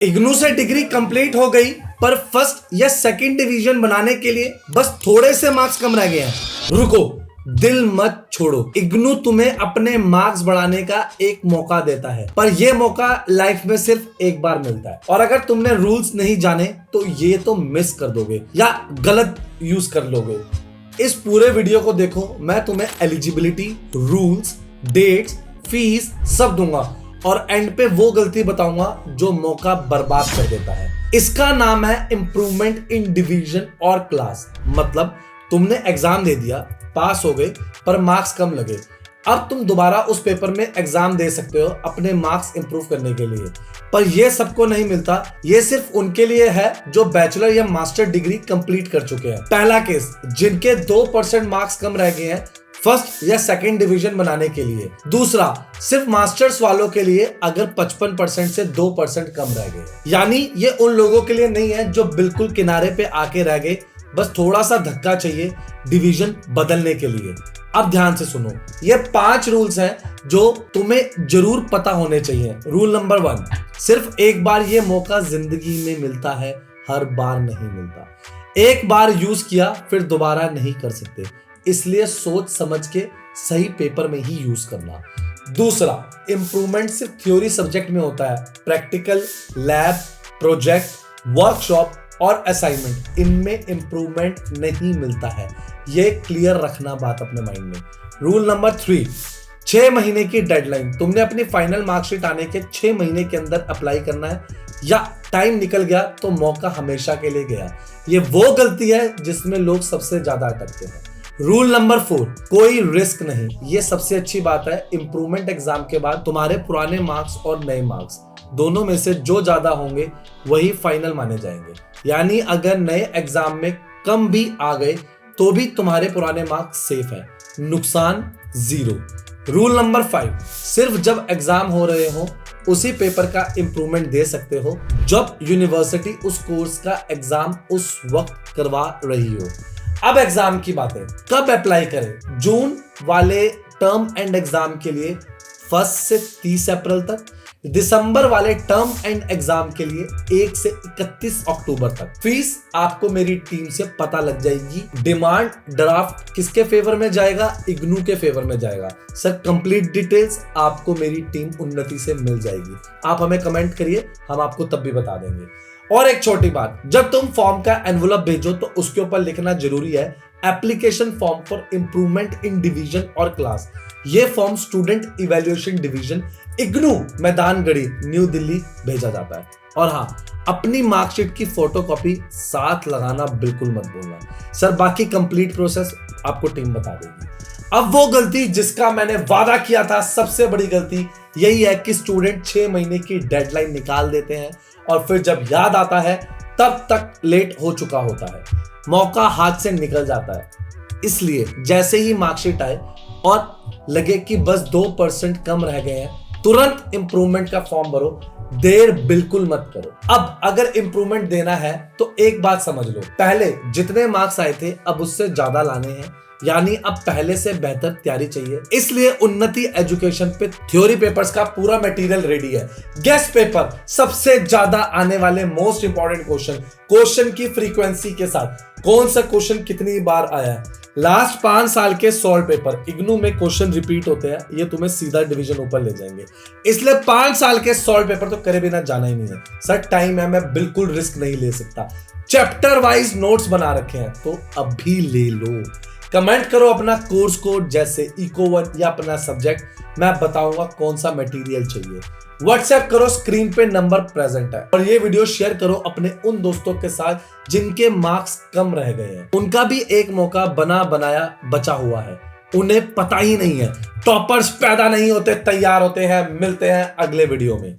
इग्नू से degree complete हो गई, पर फर्स्ट या सेकंड डिवीजन बनाने के लिए बस थोड़े से मार्क्स कम रह गए हैं। रुको, दिल मत छोड़ो। इग्नू तुम्हें अपने मार्क्स बढ़ाने का एक मौका देता है, पर यह मौका लाइफ में सिर्फ एक बार मिलता है। और अगर तुमने रूल्स नहीं जाने तो ये तो मिस कर दोगे या गलत यूज कर लोगे। इस पूरे वीडियो को देखो, मैं तुम्हें एलिजिबिलिटी, रूल्स, डेट्स, फीस सब दूंगा और एंड पे वो गलती बताऊंगा जो मौका बर्बाद कर देता है। इसका नाम है इंप्रूवमेंट इन डिवीजन और क्लास। मतलब तुमने एग्जाम दे दिया, पास हो गए, पर मार्क्स कम लगे। अब तुम दोबारा उस पेपर में एग्जाम दे सकते हो अपने मार्क्स इंप्रूव करने के लिए। पर यह सबको नहीं मिलता, यह सिर्फ उनके लिए है जो बैचलर या मास्टर डिग्री कंप्लीट कर चुके हैं। पहला केस, जिनके 2% मार्क्स कम रह गए हैं फर्स्ट या सेकंड डिवीजन बनाने के लिए। दूसरा, सिर्फ मास्टर्स वालों के लिए अगर 55% से 2% कम रह गए, यानी ये उन लोगों के लिए नहीं है जो बिल्कुल किनारे पे आके रह गए, बस थोड़ा सा धक्का चाहिए डिवीजन बदलने के लिए। अब ध्यान से सुनो, ये 5 रूल्स हैं जो तुम्हें जरूर पता होने चाहिए। रूल नंबर 1, सिर्फ एक बार ये मौका जिंदगी में मिलता है, हर बार नहीं मिलता। एक बार यूज किया फिर दोबारा नहीं कर सकते, इसलिए सोच समझ के सही पेपर में ही यूज करना। दूसरा, इंप्रूवमेंट सिर्फ थ्योरी सब्जेक्ट में होता है। प्रैक्टिकल, लैब, प्रोजेक्ट, वर्कशॉप और असाइनमेंट, इनमें इंप्रूवमेंट नहीं मिलता है। ये क्लियर रखना बात अपने माइंड में। रूल नंबर 3, 6 महीने की डेडलाइन। तुमने अपनी फाइनल मार्कशीट आने के 6 महीने के अंदर अप्लाई करना है, या टाइम निकल गया तो मौका हमेशा के लिए गया। ये वो गलती है जिसमें लोग सबसे ज्यादा अटकते हैं। रूल नंबर 4, कोई रिस्क नहीं। ये सबसे अच्छी बात है। इंप्रूवमेंट एग्जाम के बाद तुम्हारे पुराने मार्क्स और नए मार्क्स दोनों में से जो ज्यादा होंगे वही फाइनल माने जाएंगे। यानी अगर नए एग्जाम में कम भी आ गए तो भी तुम्हारे पुराने मार्क्स सेफ है, नुकसान 0। रूल नंबर 5, सिर्फ जब एग्जाम हो रहे हो उसी पेपर का इंप्रूवमेंट दे सकते हो जब यूनिवर्सिटी उस कोर्स का एग्जाम उस वक्त करवा रही हो। अब एग्जाम की बात है, कब अप्लाई करें? जून वाले टर्म एंड एग्जाम के लिए 1 से 30 अप्रैल तक, दिसंबर वाले टर्म एंड एग्जाम के लिए 1 से 31 अक्टूबर तक। फीस आपको मेरी टीम से पता लग जाएगी। डिमांड ड्राफ्ट किसके फेवर में जाएगा? इग्नू के फेवर में जाएगा। सर, कंप्लीट डिटेल्स आपको मेरी टीम उन्नति से मिल जाएगी। आप हमें कमेंट करिए, हम आपको तब भी बता देंगे। और एक छोटी बात, जब तुम फॉर्म का एनवलप भेजो तो उसके ऊपर लिखना जरूरी है application form for improvement in division और क्लास। ये form student evaluation division, IGNOU, Maidangarhi, new Delhi भेजा जाता है। और हाँ, अपनी मार्कशीट की फोटोकॉपी साथ लगाना बिल्कुल मत भूलना। सर, बाकी कंप्लीट प्रोसेस आपको टीम बता देगी। अब वो गलती जिसका मैंने वादा किया था, सबसे बड़ी गलती यही है कि स्टूडेंट 6 महीने की डेडलाइन निकाल देते हैं और फिर जब याद आता है तब तक लेट हो चुका होता है, मौका हाथ से निकल जाता है। इसलिए जैसे ही मार्कशीट आए और लगे कि बस 2% कम रह गए हैं, तुरंत इंप्रूवमेंट का फॉर्म भरो, देर बिल्कुल मत करो। अब अगर इंप्रूवमेंट देना है तो एक बात समझ लो, पहले जितने मार्क्स आए थे अब उससे ज्यादा लाने हैं, यानी अब पहले से बेहतर तैयारी चाहिए। इसलिए उन्नति एजुकेशन पे थ्योरी पेपर्स का पूरा मटेरियल रेडी है। गेस्ट पेपर, सबसे ज्यादा आने वाले मोस्ट इंपॉर्टेंट क्वेश्चन की फ्रीक्वेंसी के साथ, कौन सा क्वेश्चन कितनी बार आया है, लास्ट 5 साल के सॉल्व पेपर, इग्नू में क्वेश्चन रिपीट होते हैं, ये तुम्हें सीधा डिवीजन ऊपर ले जाएंगे। इसलिए 5 साल के सॉल्व पेपर तो करे बिना जाना ही नहीं है। सर, टाइम है, मैं बिल्कुल रिस्क नहीं ले सकता। चैप्टर वाइज नोट्स बना रखे हैं तो अभी ले लो। कमेंट करो अपना कोर्स कोड, जैसे इको1 या अपना सब्जेक्ट, मैं बताऊंगा कौन सा मटेरियल चाहिए। व्हाट्सएप करो, स्क्रीन पे नंबर प्रेजेंट है। और ये वीडियो शेयर करो अपने उन दोस्तों के साथ जिनके मार्क्स कम रह गए हैं। उनका भी एक मौका बना बनाया बचा हुआ है, उन्हें पता ही नहीं है। टॉपर्स पैदा नहीं होते, तैयार होते हैं। मिलते हैं अगले वीडियो में।